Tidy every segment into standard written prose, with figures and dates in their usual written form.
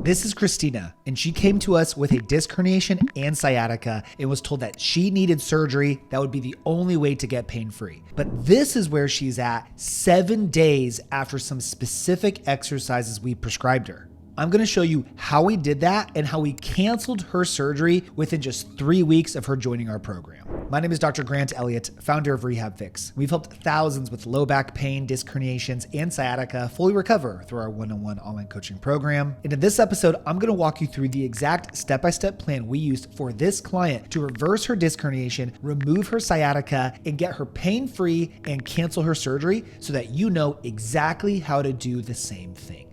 This is Christina, and she came to us with a disc herniation and sciatica and was told that she needed surgery. That would be the only way to get pain-free. But this is where she's at 7 days after some specific exercises we prescribed her. I'm going to show you how we did that and how we canceled her surgery within just 3 weeks of her joining our program. My name is Dr. Grant Elliott, founder of RehabFix. We've helped thousands with low back pain, disc herniations, and sciatica fully recover through our one-on-one online coaching program. And in this episode, I'm going to walk you through the exact step-by-step plan we used for this client to reverse her disc herniation, remove her sciatica, and get her pain-free and cancel her surgery so that you know exactly how to do the same thing.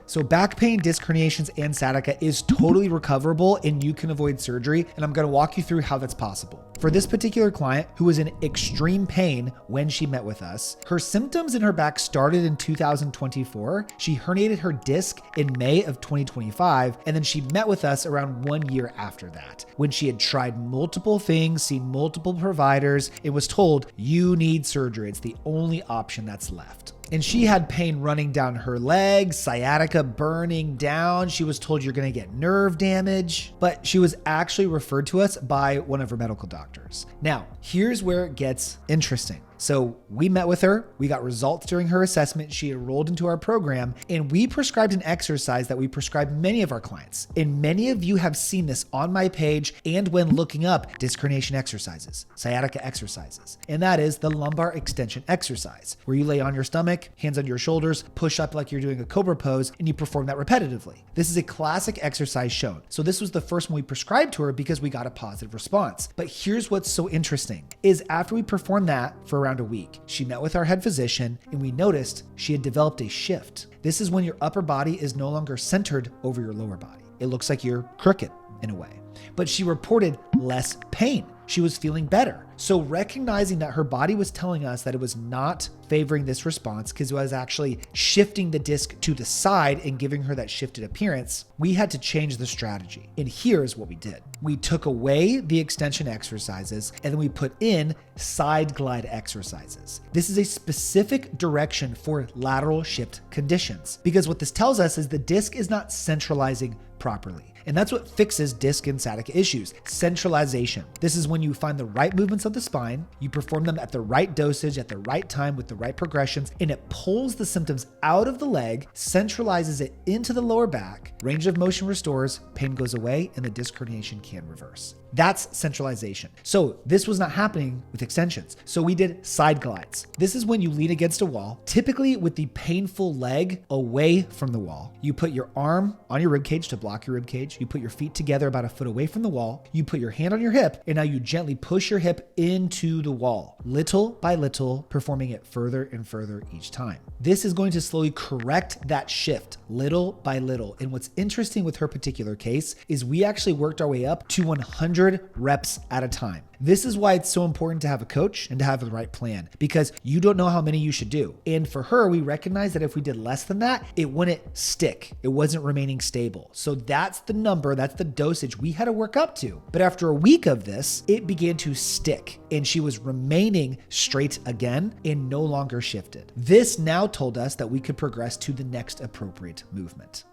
So back pain, disc herniations, and sciatica is totally recoverable and you can avoid surgery. And I'm going to walk you through how that's possible. For this particular client who was in extreme pain when she met with us, her symptoms in her back started in 2024. She herniated her disc in May of 2025. And then she met with us around 1 year after that, when she had tried multiple things, seen multiple providers, and was told, you need surgery. It's the only option that's left. And she had pain running down her legs, sciatica burning down. She was told you're going to get nerve damage, but she was actually referred to us by one of her medical doctors. Now, here's where it gets interesting. So we met with her, we got results during her assessment, she enrolled into our program, and we prescribed an exercise that we prescribe many of our clients. And many of you have seen this on my page and when looking up disc herniation exercises, sciatica exercises. And that is the lumbar extension exercise, where you lay on your stomach, hands on your shoulders, push up like you're doing a cobra pose, and you perform that repetitively. This is a classic exercise shown. So this was the first one we prescribed to her because we got a positive response. But here's what's so interesting is after we performed that for around a week, she met with our head physician and we noticed she had developed a shift. This is when your upper body is no longer centered over your lower body. It looks like you're crooked in a way, but she reported less pain. She was feeling better. So recognizing that her body was telling us that it was not favoring this response because it was actually shifting the disc to the side and giving her that shifted appearance, we had to change the strategy. And here's what we did. We took away the extension exercises and then we put in side glide exercises. This is a specific direction for lateral shift conditions because what this tells us is the disc is not centralizing properly. And that's what fixes disc and sciatica issues, centralization. This is when you find the right movements of the spine, you perform them at the right dosage, at the right time with the right progressions, and it pulls the symptoms out of the leg, centralizes it into the lower back, range of motion restores, pain goes away, and the disc herniation can reverse. That's centralization. So this was not happening with extensions. So we did side glides. This is when you lean against a wall, typically with the painful leg away from the wall. You put your arm on your rib cage to block your rib cage. You put your feet together about a foot away from the wall. You put your hand on your hip, and now you gently push your hip into the wall, little by little, performing it further and further each time. This is going to slowly correct that shift little by little. And what's interesting with her particular case is we actually worked our way up to 100 reps at a time. This is why it's so important to have a coach and to have the right plan because you don't know how many you should do. And for her, we recognized that if we did less than that, it wouldn't stick. It wasn't remaining stable. So that's the number, that's the dosage we had to work up to. But after a week of this, it began to stick and she was remaining straight again and no longer shifted. This now told us that we could progress to the next appropriate movement.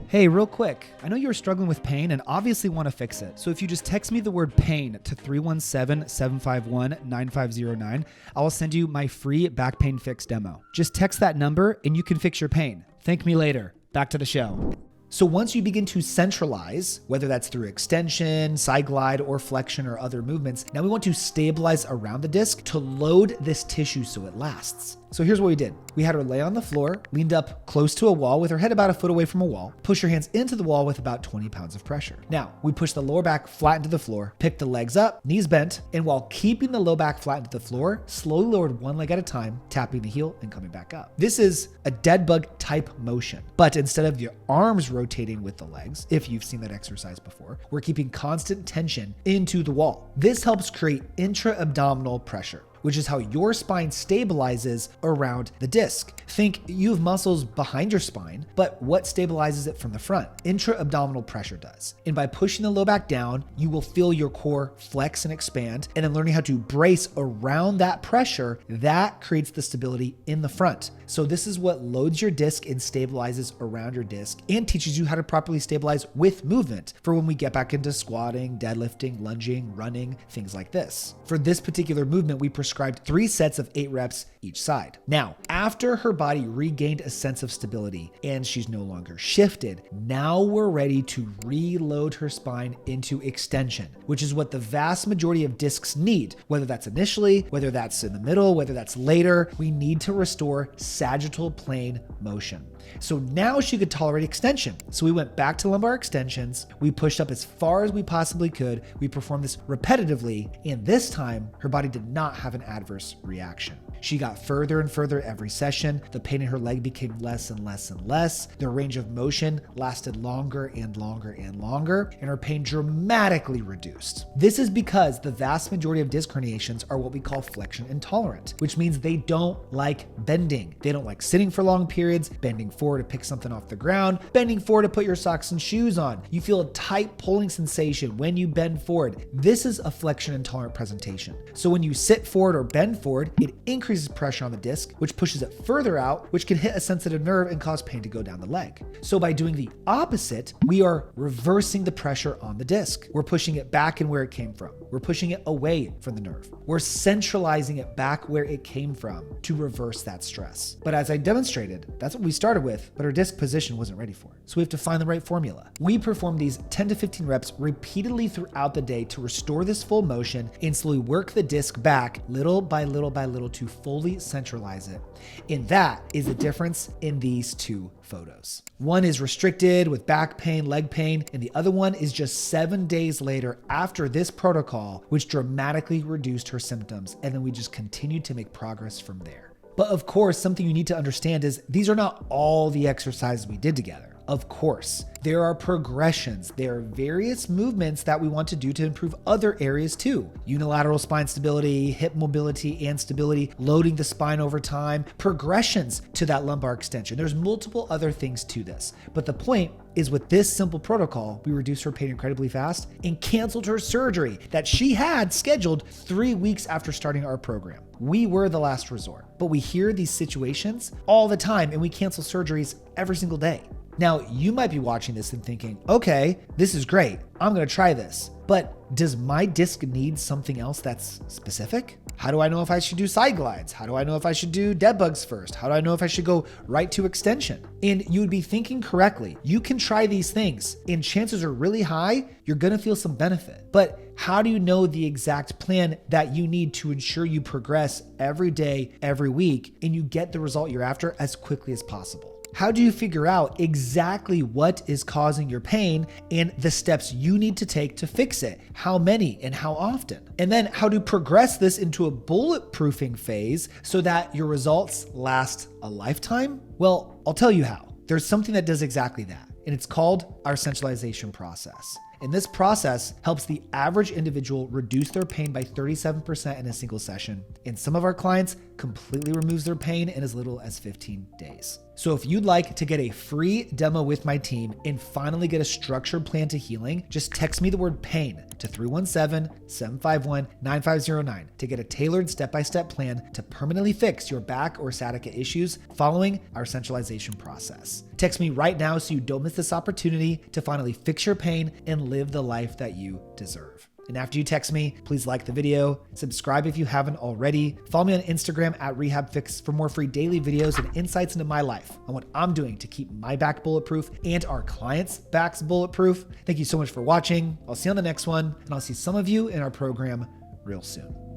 Hey, real quick, I know you're struggling with pain and obviously want to fix it. So if you just text me the word pain to 317-751-9509, I will send you my free back pain fix demo. Just text that number and you can fix your pain. Thank me later. Back to the show. So once you begin to centralize, whether that's through extension, side glide, or flexion or other movements, now we want to stabilize around the disc to load this tissue so it lasts. So here's what we did. We had her lay on the floor, leaned up close to a wall with her head about a foot away from a wall, push her hands into the wall with about 20 pounds of pressure. Now, we pushed the lower back flat into the floor, picked the legs up, knees bent, and while keeping the low back flat into the floor, slowly lowered one leg at a time, tapping the heel and coming back up. This is a dead bug type motion, but instead of your arms rotating with the legs, if you've seen that exercise before, we're keeping constant tension into the wall. This helps create intra-abdominal pressure. which is how your spine stabilizes around the disc. Think you have muscles behind your spine, but what stabilizes it from the front? Intra-abdominal pressure does. And by pushing the low back down, you will feel your core flex and expand, and then learning how to brace around that pressure, that creates the stability in the front. So this is what loads your disc and stabilizes around your disc and teaches you how to properly stabilize with movement for when we get back into squatting, deadlifting, lunging, running, things like this. For this particular movement, we prescribed 3 sets of 8 reps each side. Now, after her body regained a sense of stability and she's no longer shifted, now we're ready to reload her spine into extension, which is what the vast majority of discs need, whether that's initially, whether that's in the middle, whether that's later. We need to restore sagittal plane motion. So now she could tolerate extension. So we went back to lumbar extensions. We pushed up as far as we possibly could. We performed this repetitively. And this time her body did not have an adverse reaction. She got further and further every session. The pain in her leg became less and less and less. The range of motion lasted longer and longer and longer, and her pain dramatically reduced. This is because the vast majority of disc herniations are what we call flexion intolerant, which means they don't like bending. They don't like sitting for long periods, bending forward to pick something off the ground, bending forward to put your socks and shoes on. You feel a tight pulling sensation when you bend forward. This is a flexion intolerant presentation. So when you sit forward or bend forward, it increases pressure on the disc, which pushes it further out, which can hit a sensitive nerve and cause pain to go down the leg. So by doing the opposite, we are reversing the pressure on the disc. We're pushing it back in where it came from. We're pushing it away from the nerve. We're centralizing it back where it came from to reverse that stress. But as I demonstrated, that's what we started with, but our disc position wasn't ready for it. So we have to find the right formula. We perform these 10 to 15 reps repeatedly throughout the day to restore this full motion and slowly work the disc back little by little by little to fully centralize it. And that is the difference in these 2 photos. One is restricted with back pain, leg pain, and the other one is just 7 days later after this protocol, which dramatically reduced her symptoms. And then we just continued to make progress from there. But of course, something you need to understand is these are not all the exercises we did together. Of course, there are progressions. There are various movements that we want to do to improve other areas too. Unilateral spine stability, hip mobility and stability, loading the spine over time, progressions to that lumbar extension. There's multiple other things to this. But the point is with this simple protocol, we reduced her pain incredibly fast and canceled her surgery that she had scheduled 3 weeks after starting our program. We were the last resort, but we hear these situations all the time and we cancel surgeries every single day. Now, you might be watching this and thinking, okay, this is great. I'm going to try this. But does my disc need something else that's specific? How do I know if I should do side glides? How do I know if I should do dead bugs first? How do I know if I should go right to extension? And you would be thinking correctly. You can try these things and chances are really high, you're going to feel some benefit. But how do you know the exact plan that you need to ensure you progress every day, every week, and you get the result you're after as quickly as possible? How do you figure out exactly what is causing your pain and the steps you need to take to fix it? How many and how often? And then how to progress this into a bulletproofing phase so that your results last a lifetime? Well, I'll tell you how. There's something that does exactly that, and it's called our centralization process. And this process helps the average individual reduce their pain by 37% in a single session. And some of our clients completely removes their pain in as little as 15 days. So if you'd like to get a free demo with my team and finally get a structured plan to healing, just text me the word pain to 317-751-9509 to get a tailored step-by-step plan to permanently fix your back or sciatica issues following our centralization process. Text me right now so you don't miss this opportunity to finally fix your pain and live the life that you deserve. And after you text me, please like the video, subscribe if you haven't already, follow me on Instagram at RehabFix for more free daily videos and insights into my life on what I'm doing to keep my back bulletproof and our clients' backs bulletproof. Thank you so much for watching. I'll see you on the next one, and I'll see some of you in our program real soon.